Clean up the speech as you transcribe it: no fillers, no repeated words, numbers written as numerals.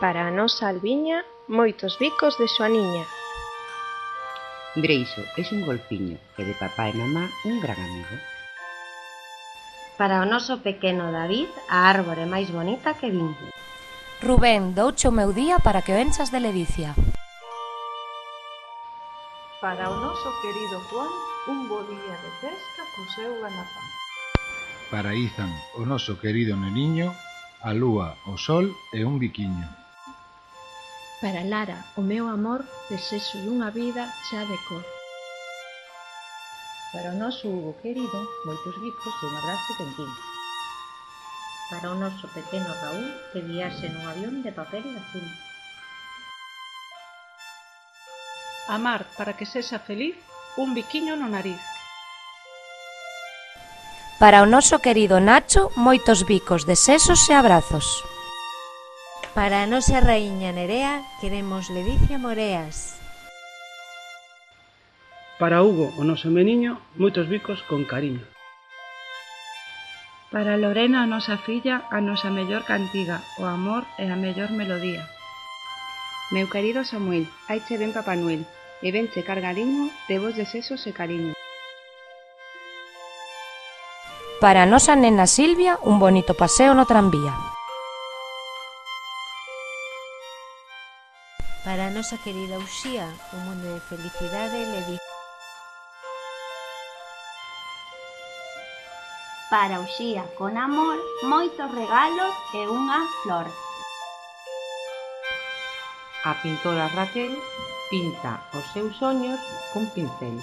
Para a nosa Albiña, moitos bicos de Xoaniña. Dreixo é un golfiño e de papá e mamá un gran amigo. Para o noso pequeno David, a árbore máis bonita que vin. Rubén, douche o meu día para que o enchas de ledicia. Para o noso querido Juan, un bo día de pesca co seu ganazán. Para Izan, o noso querido neniño, a lúa, o sol e un biquiño. Para Lara, o meu amor, desexo dunha vida xa de cor. Para o noso Hugo querido, moitos bicos e un abrazo quentín. Para o noso pequeno Raúl, que viaxe nun avión de papel azul. Amar para que sexa feliz, un biquiño no nariz. Para o noso querido Nacho, moitos bicos de sesos e abrazos. Para a nosa raíña Nerea, queremos ledicia moreas. Para Hugo, o noso meniño, moitos bicos con cariño. Para Lorena, a nosa filla, a nosa mellor cantiga, o amor e a mellor melodía. Meu querido Samuel, haiche ben Papá Noel, e venche cargadiño de vos de sesos e cariño. Para a nosa nena Silvia, un bonito paseo no tranvía. Para a nosa querida Uxía, un mundo de felicidade e ledicia. Para Uxía, con amor, moitos regalos e unha flor. A pintora Raquel pinta os seus soños cun pincel.